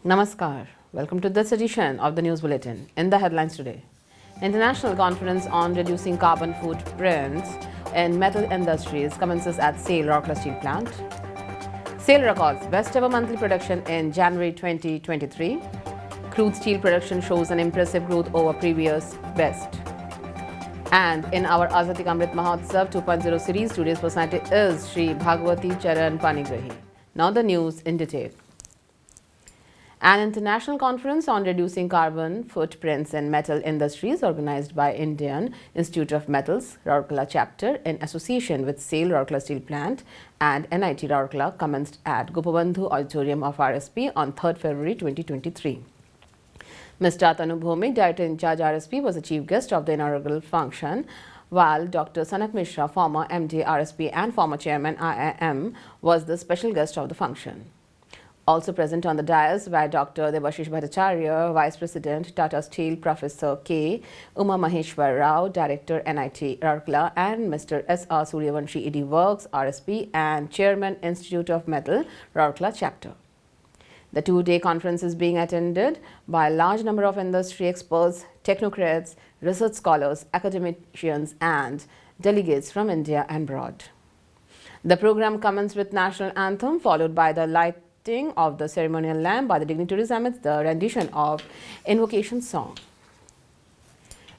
Namaskar. Welcome to this edition of the News Bulletin. In the headlines today, International Conference on Reducing Carbon Footprints in Metal Industries commences at SAIL Rourkela Steel Plant. SAIL records best ever monthly production in January 2023. Crude steel production shows an impressive growth over previous best. And in our Azadi Ka Amrit Mahotsav 2.0 series, today's personality is Shri Bhagwati Charan Panigrahi. Now the news in detail. An international conference on reducing carbon footprints in metal industries organized by Indian Institute of Metals, Rourkela chapter in association with SAIL Rourkela Steel Plant and NIT Rourkela commenced at Gopabandhu Auditorium of RSP on 3rd February 2023. Mr. Tanu Bhomik, Director in charge RSP, was the chief guest of the inaugural function, while Dr. Sanak Mishra, former MD RSP and former chairman IIM, was the special guest of the function. Also present on the dais were Dr. Debashish Bhattacharya, Vice President, Tata Steel, Professor K. Uma Maheshwar Rao, Director, NIT Rourkela, and Mr. S.R. Suryavanshi, ED Works, RSP, and Chairman, Institute of Metal, Rourkela Chapter. The two-day conference is being attended by a large number of industry experts, technocrats, research scholars, academicians, and delegates from India and abroad. The program commenced with national anthem, followed by the lighting of the ceremonial lamp by the dignitaries amidst the rendition of invocation song.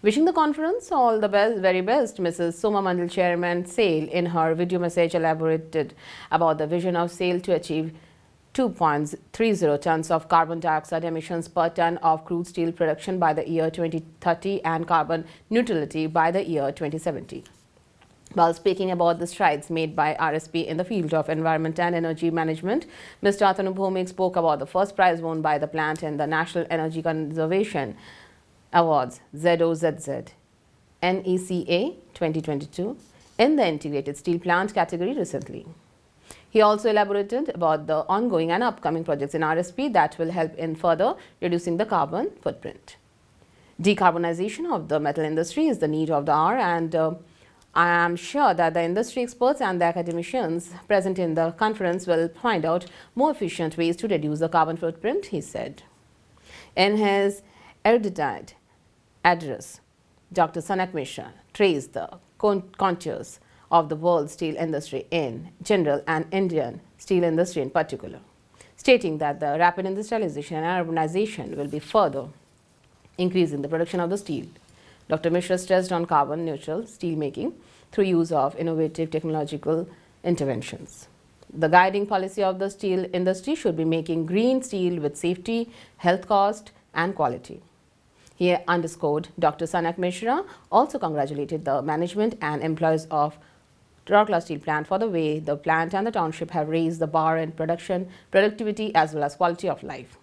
Wishing the conference all the very best, Mrs. Soma Mandal, Chairman, SAIL, in her video message elaborated about the vision of SAIL to achieve 2.30 tons of carbon dioxide emissions per ton of crude steel production by the year 2030 and carbon neutrality by the year 2070. While speaking about the strides made by RSP in the field of environment and energy management, Mr. Tanu Bhomik spoke about the first prize won by the plant in the National Energy Conservation Awards ZOZZ NECA 2022 in the integrated steel plant category recently. He also elaborated about the ongoing and upcoming projects in RSP that will help in further reducing the carbon footprint. Decarbonization of the metal industry is the need of the hour, and I am sure that the industry experts and the academicians present in the conference will find out more efficient ways to reduce the carbon footprint, he said. In his erudite address, Dr. Sanak Mishra traced the contours of the world steel industry in general and Indian steel industry in particular, stating that the rapid industrialization and urbanization will be further increasing the production of the steel. Dr. Mishra stressed on carbon neutral steel making through use of innovative technological interventions. The guiding policy of the steel industry should be making green steel with safety, health cost, and quality. He underscored Dr. Sanak Mishra also congratulated the management and employees of Rourkela Steel Plant for the way the plant and the township have raised the bar in production, productivity, as well as quality of life.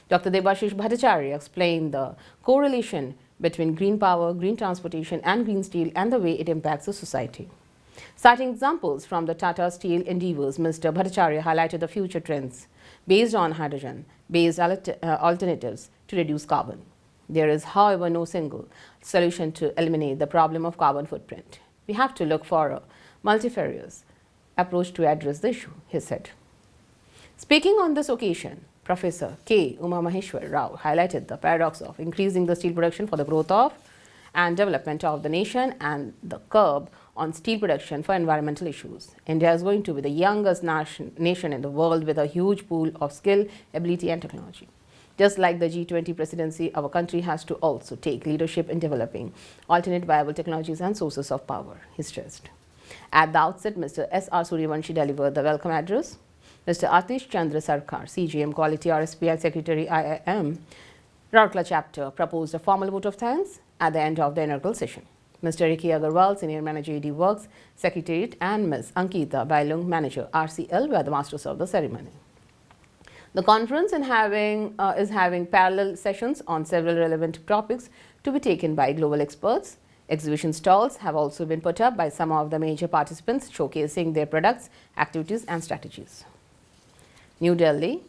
Dr. Debashish Bhattacharya explained the correlation between green power, green transportation, and green steel and the way it impacts the society. Citing examples from the Tata Steel endeavors, Mr. Bhattacharya highlighted the future trends based on hydrogen-based alternatives to reduce carbon. There is, however, no single solution to eliminate the problem of carbon footprint. We have to look for a multifarious approach to address the issue, he said. Speaking on this occasion, Professor K. Uma Maheshwar Rao highlighted the paradox of increasing the steel production for the growth of and development of the nation and the curb on steel production for environmental issues. India is going to be the youngest nation in the world with a huge pool of skill, ability, and technology. Just like the G20 presidency, our country has to also take leadership in developing alternate viable technologies and sources of power, he stressed. At the outset, Mr. S.R. Suryavanshi delivered the welcome address. Mr. Atish Chandra Sarkar, CGM Quality RSP and Secretary IIM, Rourkela Chapter, proposed a formal vote of thanks at the end of the inaugural session. Mr. Ricky Agarwal, Senior Manager ED Works, Secretariat, and Ms. Ankita Bailung, Manager RCL, were the masters of the ceremony. The conference is having parallel sessions on several relevant topics to be taken by global experts. Exhibition stalls have also been put up by some of the major participants, showcasing their products, activities, and strategies. New Delhi,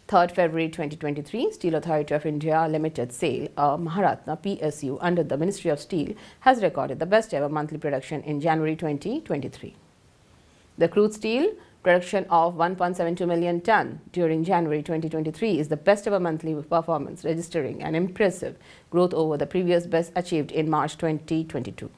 3rd February 2023, Steel Authority of India Limited SAIL, a Maharatna PSU under the Ministry of Steel, has recorded the best ever monthly production in January 2023. The crude steel Production of 1.72 million ton during January 2023 is the best ever monthly performance, registering an impressive growth over the previous best achieved in March 2022.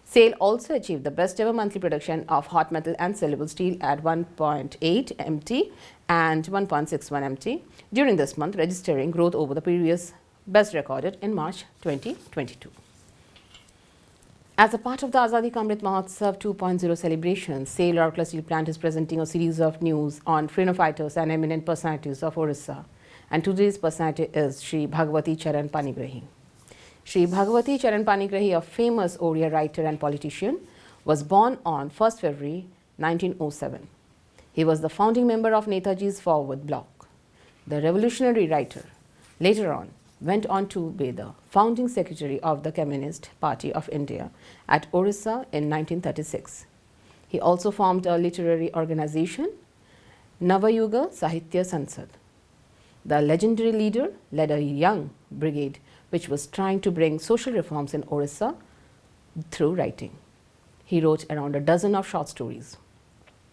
SAIL also achieved the best ever monthly production of hot metal and saleable steel at 1.8 MT and 1.61 MT during this month, registering growth over the previous best recorded in March 2022. As a part of the Azadi Ka Amrit Mahotsav 2.0 celebration, SAIL Rourkela Steel Plant is presenting a series of news on freedom fighters and eminent personalities of Orissa. And today's personality is Shri Bhagwati Charan Panigrahi. Shri Bhagwati Charan Panigrahi, a famous Oriya writer and politician, was born on 1st February 1907. He was the founding member of Netaji's Forward Bloc. The revolutionary writer later on went on to be the founding secretary of the Communist Party of India at Orissa in 1936. He also formed a literary organization, Navayuga Sahitya Sansad. The legendary leader led a young brigade which was trying to bring social reforms in Orissa through writing. He wrote around a dozen of short stories.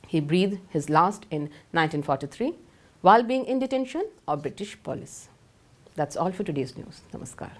He breathed his last in 1943 while being in detention of British police. That's all for today's news. Namaskar.